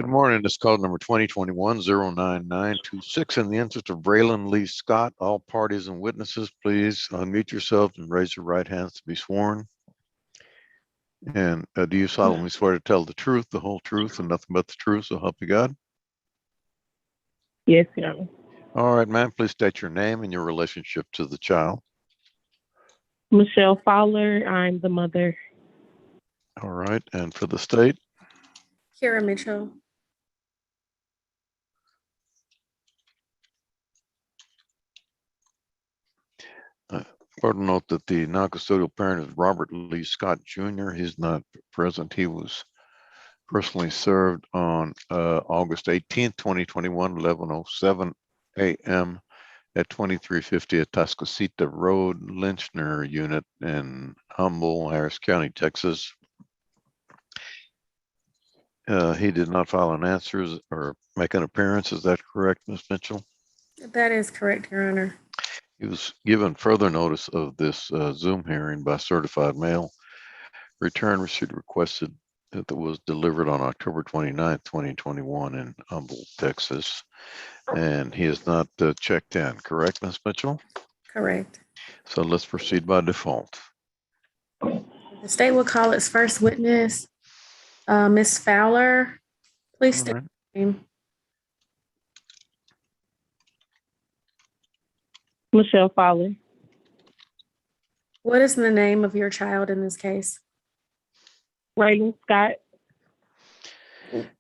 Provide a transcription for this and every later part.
Good morning. This is call number 2021-09926. In the interest of Braylon Lee Scott, all parties and witnesses, please unmute yourselves and raise your right hands to be sworn. And do you solemnly swear to tell the truth, the whole truth, and nothing but the truth, so help you God? Yes, Your Honor. All right, ma'am, please state your name and your relationship to the child. Michelle Fowler, I'm the mother. All right, and for the state? Kira Mitchell. Important note that the non-custodial parent is Robert Lee Scott Jr. He's not present. He was personally served on August 18th, 2021, 11:07 a.m. at 2350 Atascocita Road, Lynchner Unit in Humble, Harris County, Texas. He did not file an answer or make an appearance. Is that correct, Ms. Mitchell? That is correct, Your Honor. He was given further notice of this Zoom hearing by certified mail. Return receipt requested that was delivered on October 29th, 2021 in Humble, Texas. And he is not checked in, correct, Ms. Mitchell? Correct. So let's proceed by default. The state will call its first witness, Ms. Fowler. Please state All right. your name. Michelle Fowler, What is the name of your child in this case? Raylan Scott,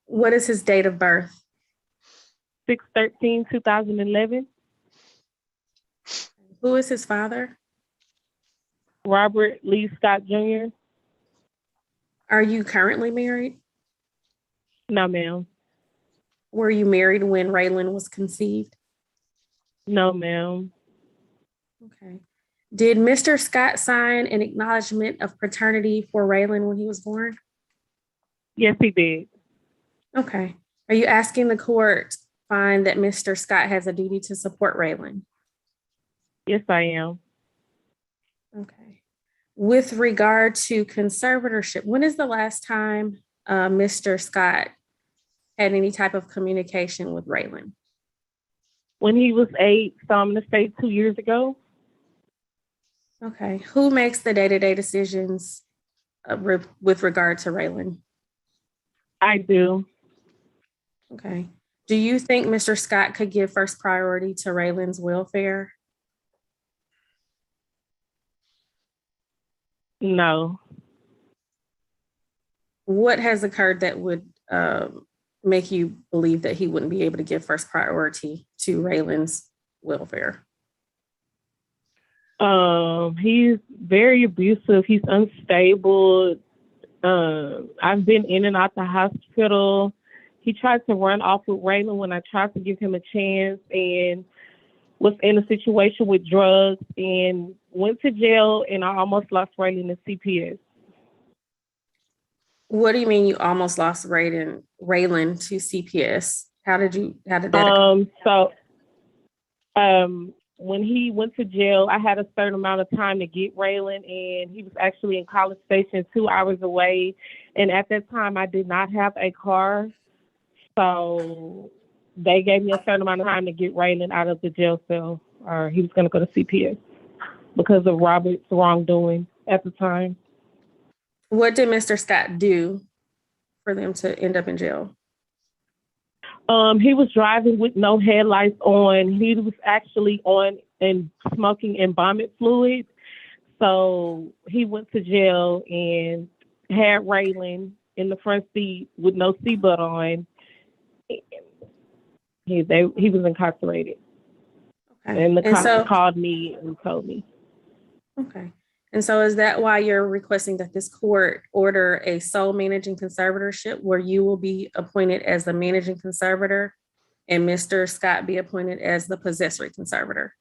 What is his date of birth? 6/13/2011. Who is his father? Robert Lee Scott Jr. Are you currently married? No, ma'am. Were you married when Raylan was conceived? No, ma'am. Okay. Did Mr. Scott sign an acknowledgement of paternity for Raylan when he was born? Yes, he did. Okay. Are you asking the court find that Mr. Scott has a duty to support Raylan? Yes, I am. Okay. With regard to conservatorship, when is the last time Mr. Scott had any type of communication with Raylan? When he was 8, so I'm going to say 2 years ago. Okay. Who makes the day-to-day decisions with regard to Raylan? I do. Okay. Do you think Mr. Scott could give first priority to Raylan's welfare? No. What has occurred that would make you believe that he wouldn't be able to give first priority to Raylan's welfare? He's very abusive. He's unstable. I've been in and out the hospital. He tried to run off with Raylan when I tried to give him a chance, and was in a situation with drugs and went to jail, and I almost lost Raylan to CPS. What do you mean you almost lost Raylan to CPS? How did that occur? When he went to jail, I had a certain amount of time to get Raylan, and he was actually in College Station 2 hours away. And at that time, I did not have a car. So they gave me a certain amount of time to get Raylan out of the jail cell, or he was going to go to CPS because of Robert's wrongdoing at the time. What did Mr. Scott do for them to end up in jail? He was driving with no headlights on. He was actually on and smoking embalming fluid. So he went to jail and had Raylan in the front seat with no seatbelt on. He was incarcerated. Okay. And the cops called me and told me. Okay. And so is that why you're requesting that this court order a sole managing conservatorship where you will be appointed as the managing conservator and Mr. Scott be appointed as the possessory conservator?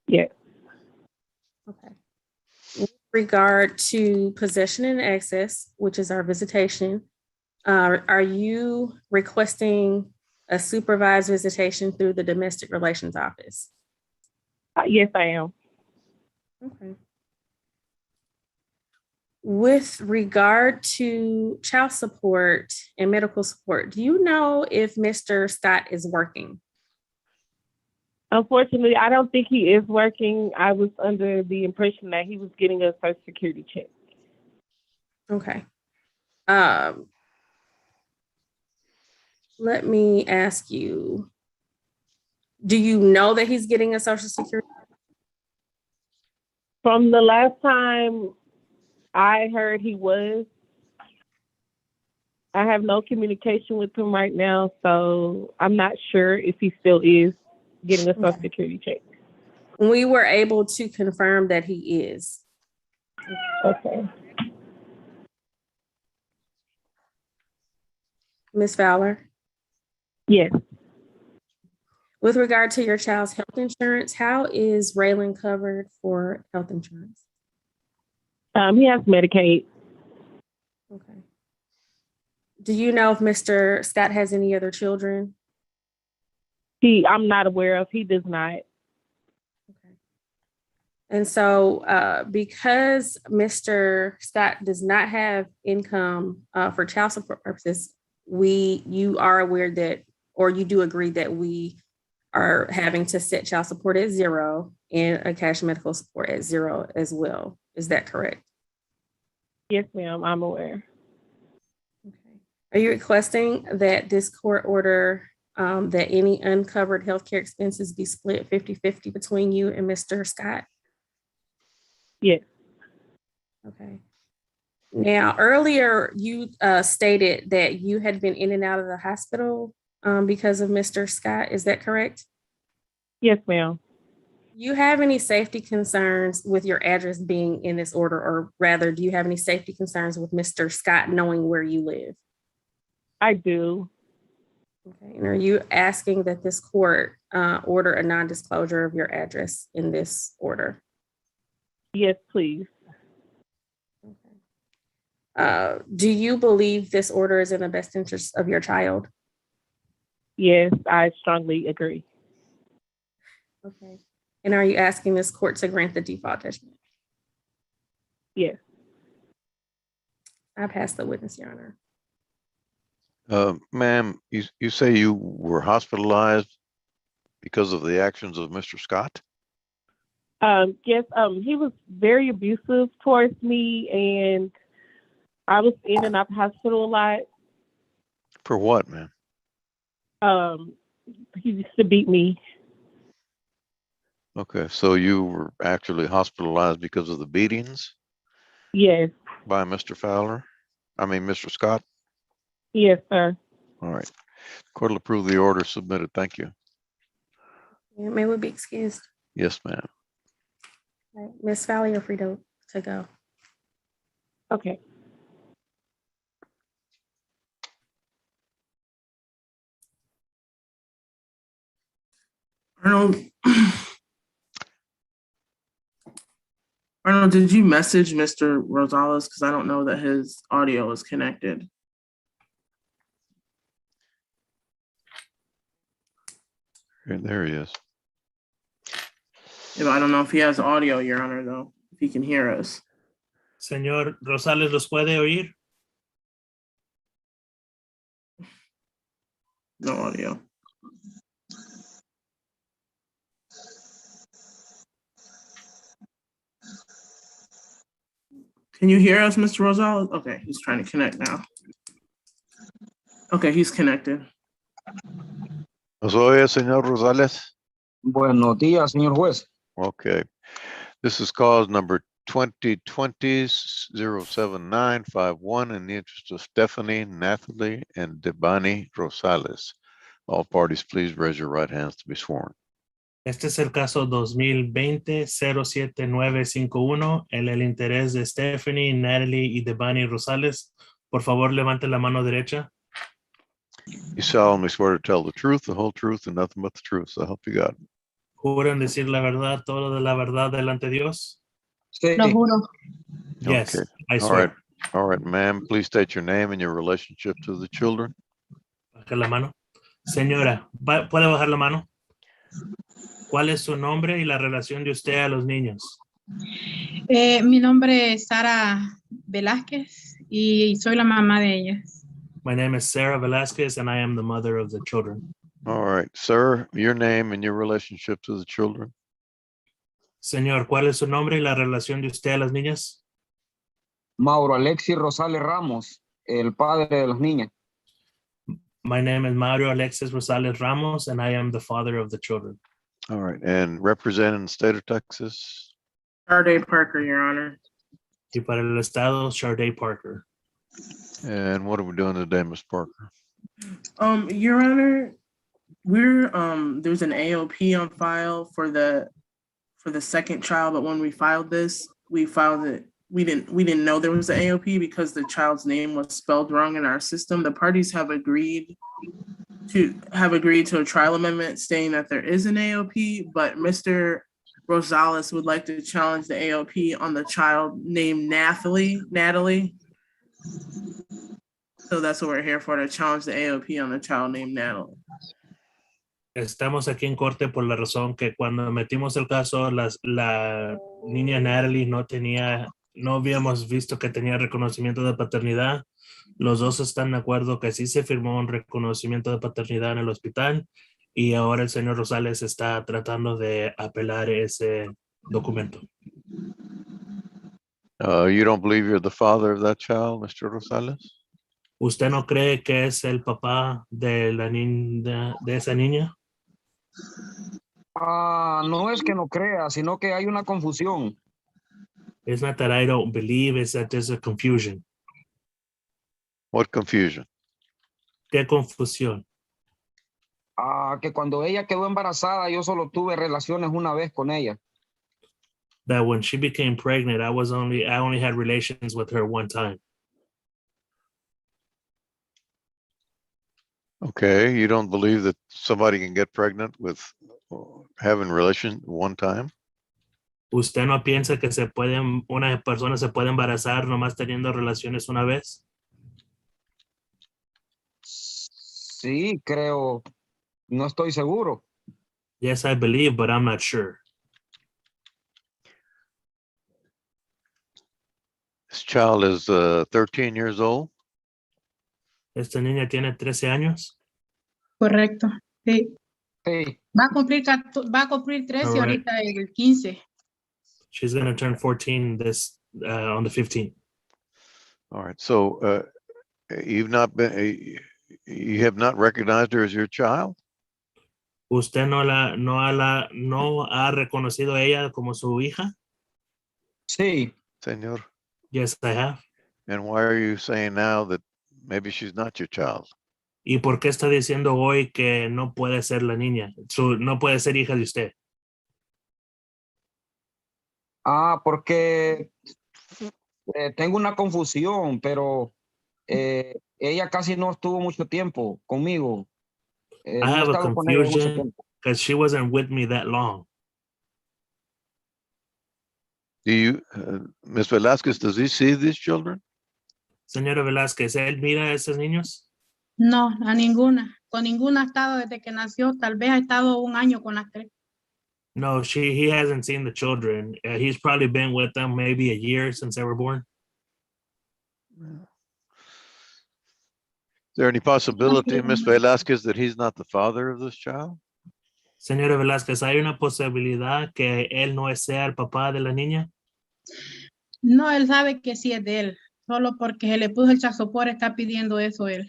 Yes. Okay. With regard to possession and access, which is our visitation, are you requesting a supervised visitation through the domestic relations office? Yes, I am. Okay. With regard to child support and medical support, do you know if Mr. Scott is working? Unfortunately, I don't think he is working. I was under the impression that he was getting a Social Security check. Okay. Let me ask you, do you know that he's getting a Social Security? From the last time I heard he was, I have no communication with him right now, so I'm not sure if he still is getting a Social Security check. We were able to confirm that he is. Okay. Ms. Fowler, Yes. with regard to your child's health insurance, how is Raylan covered for health insurance? He has Medicaid. Okay. Do you know if Mr. Scott has any other children? I'm not aware of. He does not. Okay. And so because Mr. Scott does not have income for child support purposes, you are aware that, or you do agree that we are having to set child support at 0 and a cash medical support at 0 as well. Is that correct? Yes, ma'am. I'm aware. Okay. Are you requesting that this court order that any uncovered healthcare expenses be split 50-50 between you and Mr. Scott? Yes. Okay. Now, earlier you stated that you had been in and out of the hospital because of Mr. Scott. Is that correct? Yes, ma'am. You have any safety concerns with your address being in this order, or rather, do you have any safety concerns with Mr. Scott knowing where you live? I do. Okay. And are you asking that this court order a non-disclosure of your address in this order? Yes, please. Okay. Do you believe this order is in the best interest of your child? Yes, I strongly agree. Okay. And are you asking this court to grant the default judgment? Yes. I pass the witness, Your Honor. Ma'am, you say you were hospitalized because of the actions of Mr. Scott? Yes, he was very abusive towards me, and I was in and out of hospital a lot. For what, ma'am? He used to beat me. Okay, so you were actually hospitalized because of the beatings Yes. by Mr. Fowler? I mean, Mr. Scott? Yes, sir. All right. Court will approve the order submitted. Thank you. Yeah, may we be excused? Yes, ma'am. Right. Ms. Fowler, you're free to go. Okay. Arnold, Arnold, did you message Mr. Rosales? Because I don't know that his audio is connected. There he is. Yeah, I don't know if he has audio, Your Honor, though, if he can hear us. Señor Rosales, ¿los puede oír? No audio. Can you hear us, Mr. Rosales? Okay, he's trying to connect now. Okay, he's connected. ¿Nos oye, señor Rosales? Buenos días, señor juez. Okay. This is cause number 2020-07951 in the interest of Stephanie, Nathalie, and Debani Rosales. All parties, please raise your right hands to be sworn. Este es el caso 2020-07951, en el interés de Stephanie, Natalie y Debani Rosales. Por favor, levante la mano derecha. You solemnly swear to tell the truth, the whole truth, and nothing but the truth. So help you God. ¿Juran decir la verdad, todo de la verdad delante de Dios? Sí. Lo juro. Yes, Okay. I All swear. right. All right, ma'am. Please state your name and your relationship to the children. Baja la mano. Señora, ¿puede bajar la mano? ¿Cuál es su nombre y la relación de usted a los niños? Mi nombre es Sara Velázquez y soy la mamá de ellas. My name is Sarah Velasquez, and I am the mother of the children. All right, sir, your name and your relationship to the children. Señor, ¿cuál es su nombre y la relación de usted a las niñas? Mauro Alexis Rosales Ramos, el padre de las niñas. My name is Mario Alexis Rosales Ramos, and I am the father of the children. All right, and representing the state of Texas. Sharday Parker, Your Honor. Y para el estado, Sharday Parker. And what are we doing today, Ms. Parker? Your Honor, we're there's an AOP on file for the second child, but when we filed this, we filed it. We didn't know there was an AOP because the child's name was spelled wrong in our system. The parties have agreed to a trial amendment stating that there is an AOP, but Mr. Rosales would like to challenge the AOP on the child named Natalie. So that's what we're here for, to challenge the AOP on the child named Natalie. Estamos aquí en corte por la razón que cuando metimos el caso, la niña Natalie no habíamos visto que tenía reconocimiento de paternidad. Los dos están de acuerdo que sí se firmó un reconocimiento de paternidad en el hospital y ahora el señor Rosales está tratando de apelar ese documento. You don't believe you're the father of that child, Mr. Rosales? ¿Usted no cree que es el papá de la niña, de esa niña? No es que no crea, sino que hay una confusión. It's not that I don't believe, it's that there's a confusion. What confusion? ¿Qué confusión? Que cuando ella quedó embarazada, yo solo tuve relaciones una vez con ella. That when she became pregnant, I only had relations with her one time. Okay, you don't believe that somebody can get pregnant with having relations one time? ¿Usted no piensa que una persona se puede embarazar nomás teniendo relaciones una vez? Sí, creo. No estoy seguro. Yes, I believe, but I'm not sure. This child is 13 years old. Esta niña tiene 13 años. Correcto. Sí. Sí. Va a cumplir 13 All right. ahorita el 15. She's going to turn 14 on the 15th. All right, so you have not recognized her as your child? ¿Usted no ha reconocido a ella como su hija? Sí. Señor. Yes, I have. And why are you saying now that maybe she's not your child? ¿Y por qué está diciendo hoy que no puede ser la niña? No puede ser hija de usted. Porque tengo una confusión, pero ella casi no estuvo mucho tiempo conmigo. I No he have a estado con ella mucho confusion tiempo. because she wasn't with me that long. Do you, Ms. Velasquez, does he see these children? Señora Velázquez, ¿él mira a esos niños? No, a ninguna. Con ninguna ha estado desde que nació. Tal vez ha estado un año con las tres. No, he hasn't seen the children. He's probably been with them maybe a year since they were born. Is there any possibility, Ms. Velasquez, that he's not the father of this child? Señora Velázquez, ¿hay una posibilidad que él no sea el papá de la niña? No, él sabe que sí es de él. Solo porque se le puso el chasopor está pidiendo eso él.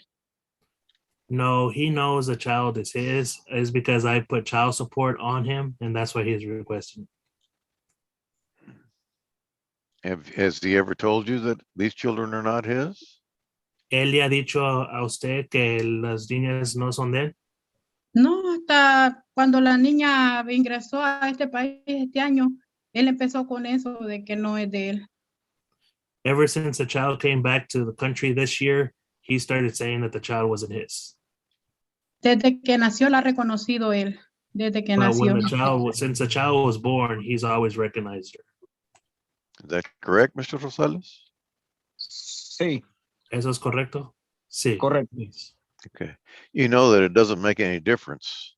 No, he knows the child is his. It's because I put child support on him, and that's why he's requesting. Has he ever told you that these children are not his? ¿Él le ha dicho a usted que las niñas no son de él? No, hasta cuando la niña ingresó a este país este año, él empezó con eso de que no es de él. Ever since the child came back to the country this year, he started saying that the child wasn't his. Desde que nació la ha reconocido él. Desde que But nació. since the child was born, he's always recognized her. Is that correct, Mr. Rosales? Sí. ¿Eso es correcto? Sí. Correcto. Yes. Okay. You know that it doesn't make any difference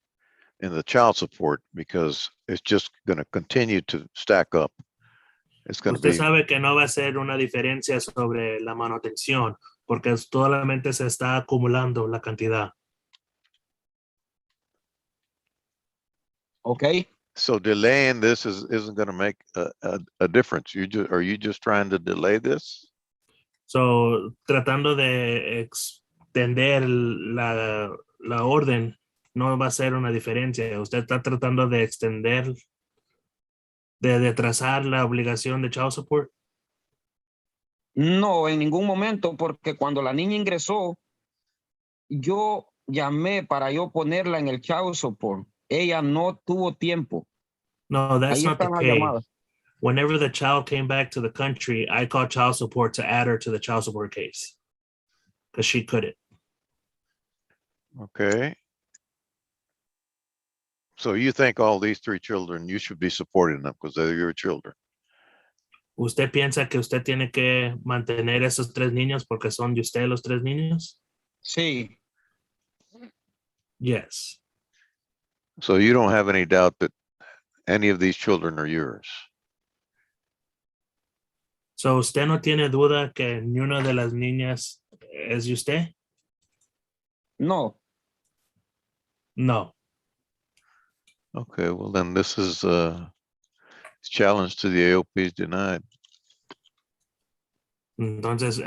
in the child support because it's just going to continue to stack up It's going to Usted be, sabe que no va a ser una diferencia sobre la manutención, porque solamente se está acumulando la cantidad. Ok. so delaying this isn't going to make a difference. Are you just trying to delay this? So, tratando de extender la orden no va a ser una diferencia. Usted está tratando de extender, de retrasar la obligación de child support. No, en ningún momento, porque cuando la niña ingresó, yo llamé para yo ponerla en el child support. Ella no tuvo tiempo. No, that's Ahí not está the la case. llamada. Whenever the child came back to the country, I called child support to add her to the child support case because she couldn't. Okay. So you think all these 3 children, you should be supporting them because they're your children? ¿Usted piensa que usted tiene que mantener esos 3 niños porque son de usted los 3 niños? Sí. Yes. So you don't have any doubt that any of these children are yours? So, ¿usted no tiene duda que ni una de las niñas es de usted? No. No. Okay, well then this is challenge to the AOP is denied. Entonces,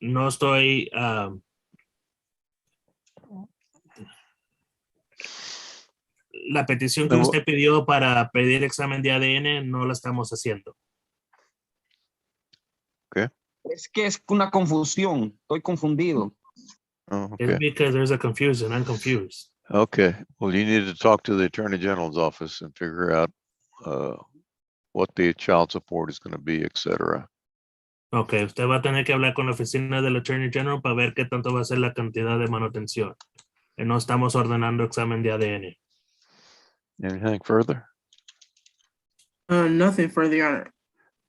no estoy, la petición que No. usted pidió para pedir examen de ADN no la estamos haciendo. Es que es una confusión. Estoy confundido. Oh, It's okay. because there's a confusion. I'm confused. Okay, well, you need to talk to the Attorney General's office and figure out what the child support is going to be, etc. Ok, usted va a tener que hablar con la oficina del Attorney General para ver qué tanto va a ser la cantidad de manutención. No estamos ordenando examen de ADN. Anything further? Nothing further, Your Honor.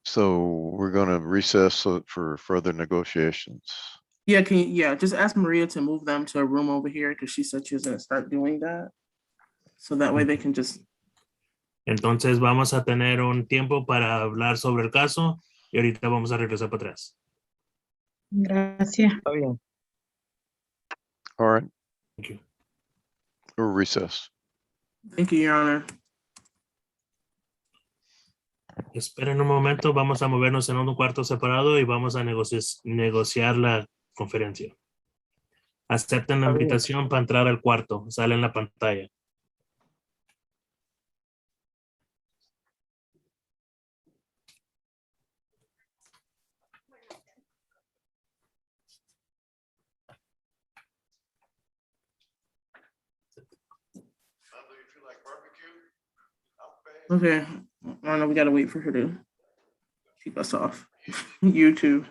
So we're going to recess for further negotiations. Yeah, just ask Maria to move them to a room over here because she said she was gonna start doing that. So that way they can just. Entonces vamos a tener un tiempo para hablar sobre el caso y ahorita vamos a regresar para atrás. Gracias. Está bien. All right, Thank you. we'll recess. Thank you, Your Honor. Esperen un momento, vamos a movernos en un cuarto separado y vamos a negociar la conferencia. Acepten la Está bien. invitación para entrar al cuarto, sale en la pantalla. Okay. I know we gotta wait for her to keep us off. You too.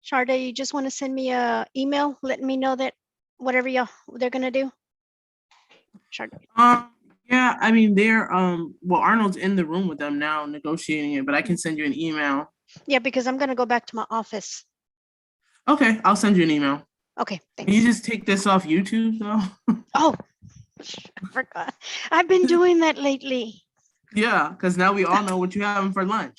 Sharda, you just want to send me a email letting me know that whatever they're gonna do? Sharda. Yeah, I mean they're well Arnold's in the room with them now negotiating it, but I can send you an email. Yeah, because I'm gonna go back to my office. Okay, I'll send you an email. Okay, Can you thanks. just take this off YouTube though? Oh, I forgot. I've been doing that lately. Yeah, because now we all know what you're having for lunch.